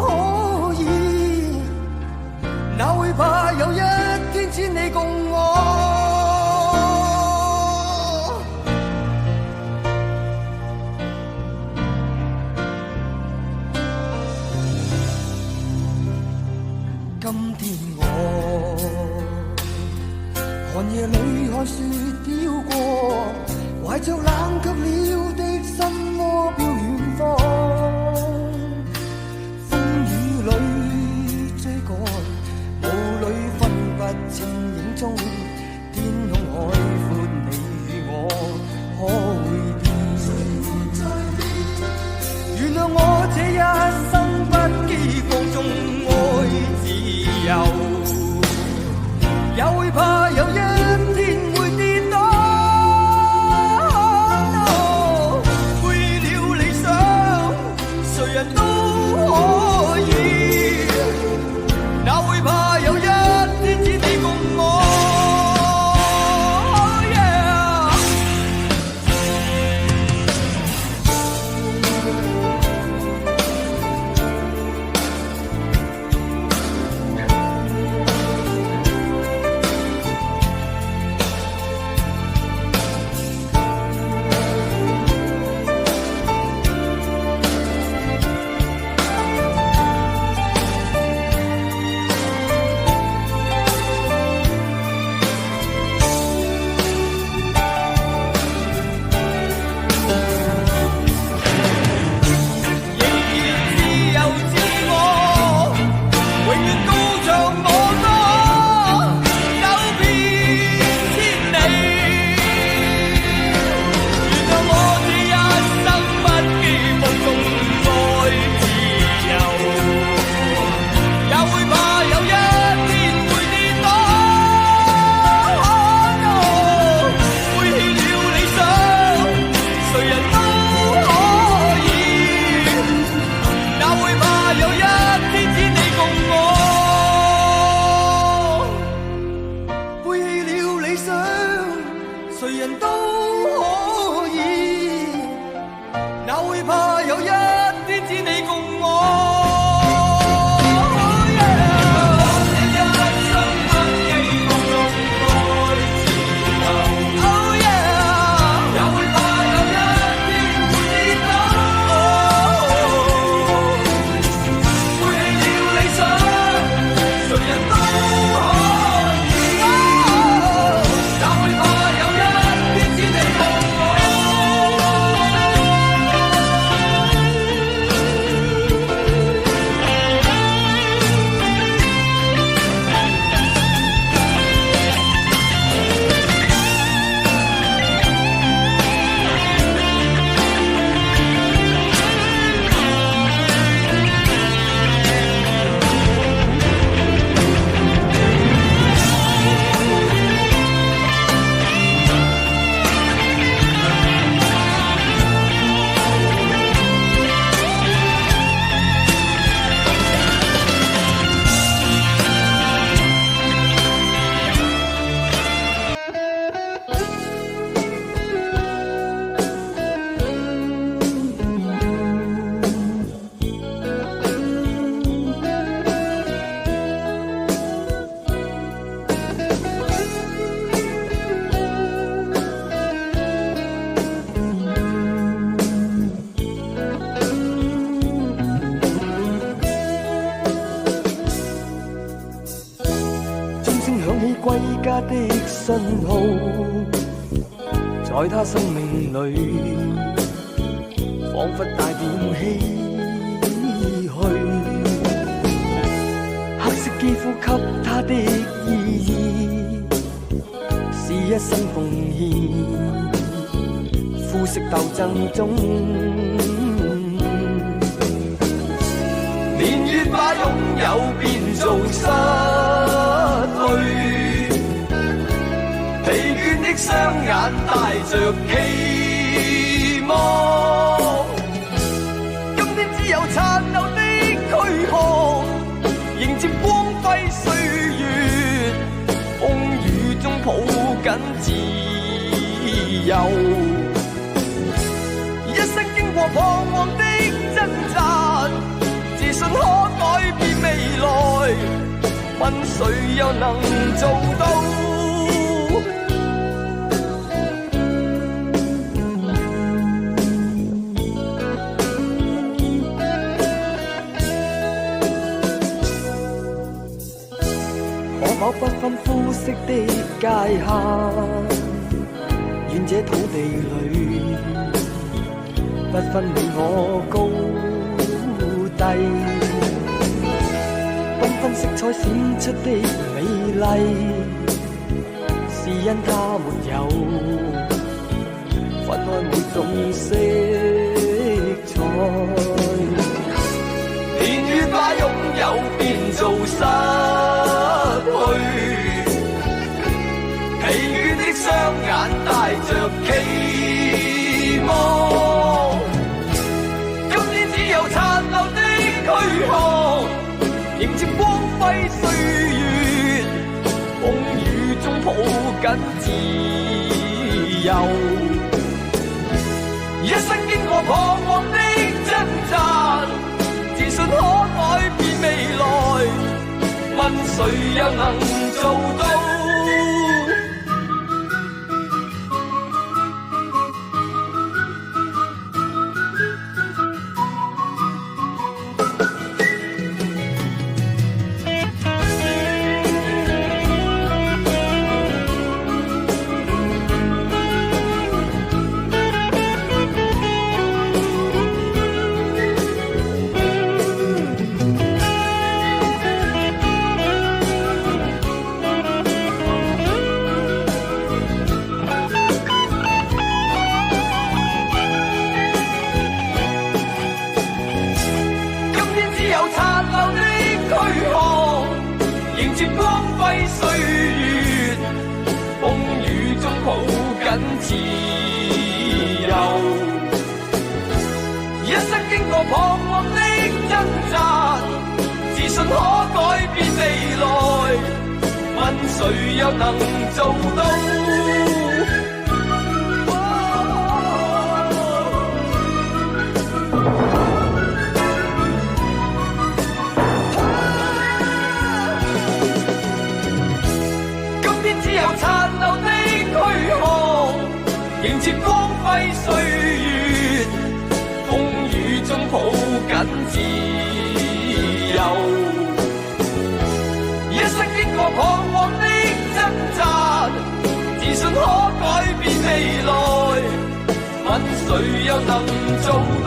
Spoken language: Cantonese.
可以，哪會怕有一天只你共我。今天我寒夜裏看雪飄過，懷着冷卻了的心窩飄遠方，風雨裏追趕，霧裏分不清影蹤，天空海闊，你與我可會變？原諒我這一生不羈放縱愛自由，也會怕有一天會跌倒。背了理想，誰人都可以，哪會怕有一天只你共我。家的信號，在他生命裏，彷彿帶點唏噓。黑色肌膚給他的意義，是一生奉獻，膚色鬥爭中，年月把擁有變做失去。疲倦的雙眼帶着期望，今天只有殘留的軀殼，迎接光輝歲月，風雨中抱緊自由。一生經過彷徨的掙扎，自信可問誰又能做到？可否不分膚色的界限，願這土地裏不分你我高低，繽紛色彩閃出的美麗，是因它沒有分開每種色彩。年月把擁有變做失去，疲倦的雙眼帶着期望，今天只有殘留的軀殼，迎接光輝歲月，風雨中抱緊自由，一生經過彷徨的掙扎，自信可改變未來，問誰又能做到？自由，一生經過彷徨的掙扎，自信可改變未來，問誰又能做到？今天只有殘留的軀殼，迎接光輝歲月，風雨中抱緊自由，一生經過彷徨的掙扎，自信可改變未來，問誰又能做到？